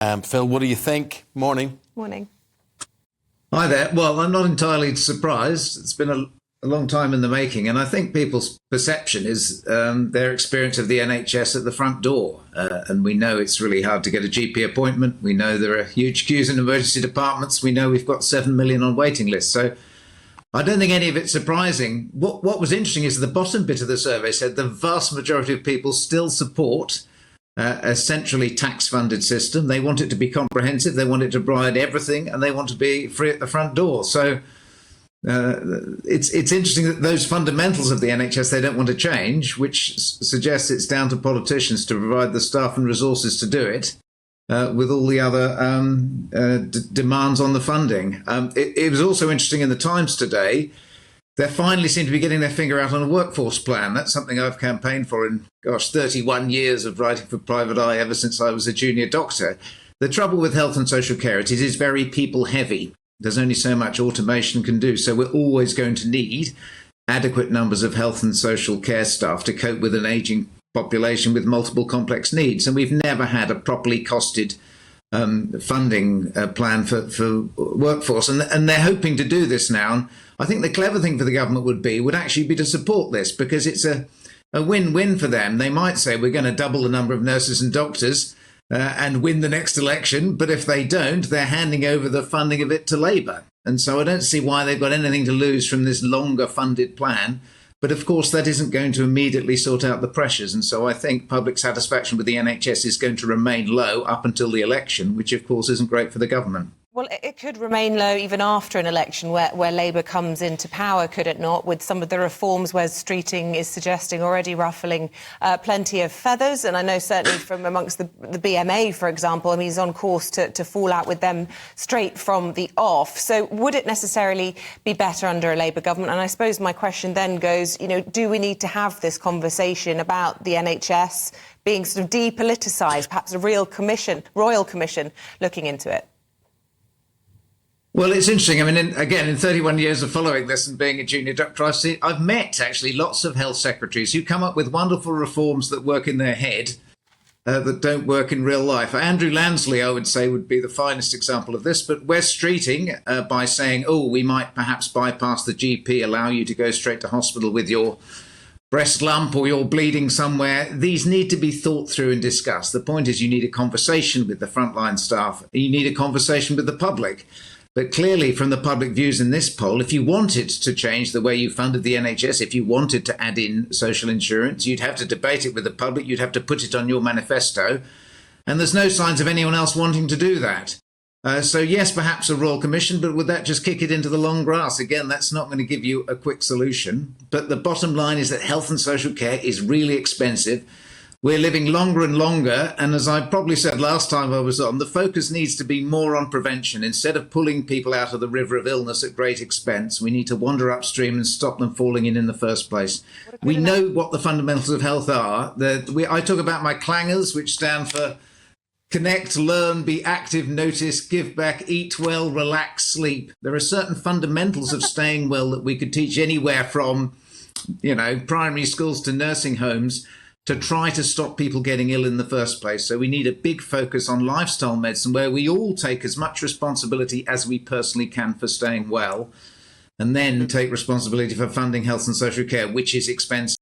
Phil, what do you think? Morning. Morning. Hi there. Well, I'm not entirely surprised. It's been a long time in the making, and I think people's perception is their experience of the NHS at the front door. And we know it's really hard to get a GP appointment. We know there are huge queues in emergency departments. We know we've got 7 million on waiting lists. So I don't think any of it's surprising. What was interesting is the bottom bit of the survey said the vast majority of people still support a centrally tax-funded system. They want it to be comprehensive, they want it to provide everything, and they want to be free at the front door. So it's interesting that those fundamentals of the NHS they don't want to change, which suggests it's down to politicians to provide the staff and resources to do it, with all the other demands on the funding. It was also interesting in the Times today. They finally seem to be getting their finger out on a workforce plan. That's something I've campaigned for in, 31 years of writing for Private Eye ever since I was a junior doctor. The trouble with health and social care, it is very people heavy. There's only so much automation can do. So we're always going to need adequate numbers of health and social care staff to cope with an ageing population with multiple complex needs. And we've never had a properly costed funding plan for workforce. And they're hoping to do this now. And I think the clever thing for the government would actually be to support this, because it's a win-win for them. They might say we're going to double the number of nurses and doctors and win the next election. But if they don't, they're handing over the funding of it to Labour. And so I don't see why they've got anything to lose from this longer funded plan. But of course, that isn't going to immediately sort out the pressures. And so I think public satisfaction with the NHS is going to remain low up until the election, which of course isn't great for the government. Well, it could remain low even after an election where Labour comes into power, could it not, with some of the reforms Wes Streeting is suggesting already ruffling plenty of feathers. And I know certainly from amongst the BMA, for example, I mean, he's on course to fall out with them straight from the off. So would it necessarily be better under a Labour government? And I suppose my question then goes, do we need to have this conversation about the NHS being sort of depoliticised, perhaps a royal commission looking into it? Well, it's interesting. I mean, in 31 years of following this and being a junior doctor, I've met actually lots of health secretaries who come up with wonderful reforms that work in their head, that don't work in real life. Andrew Lansley, I would say, would be the finest example of this. But Wes Streeting, by saying, we might perhaps bypass the GP, allow you to go straight to hospital with your breast lump or you're bleeding somewhere, these need to be thought through and discussed. The point is you need a conversation with the frontline staff. You need a conversation with the public. But clearly, from the public views in this poll, if you wanted to change the way you funded the NHS, if you wanted to add in social insurance, you'd have to debate it with the public, you'd have to put it on your manifesto. And there's no signs of anyone else wanting to do that. So yes, perhaps a royal commission, but would that just kick it into the long grass? Again, that's not going to give you a quick solution. But the bottom line is that health and social care is really expensive. We're living longer and longer, and as I probably said last time I was on, the focus needs to be more on prevention. Instead of pulling people out of the river of illness at great expense, we need to wander upstream and stop them falling in the first place. We know what the fundamentals of health are. I talk about my clangers, which stand for connect, learn, be active, notice, give back, eat well, relax, sleep. There are certain fundamentals of staying well that we could teach anywhere from, primary schools to nursing homes, to try to stop people getting ill in the first place. So we need a big focus on lifestyle medicine where we all take as much responsibility as we personally can for staying well, and then take responsibility for funding health and social care, which is expensive.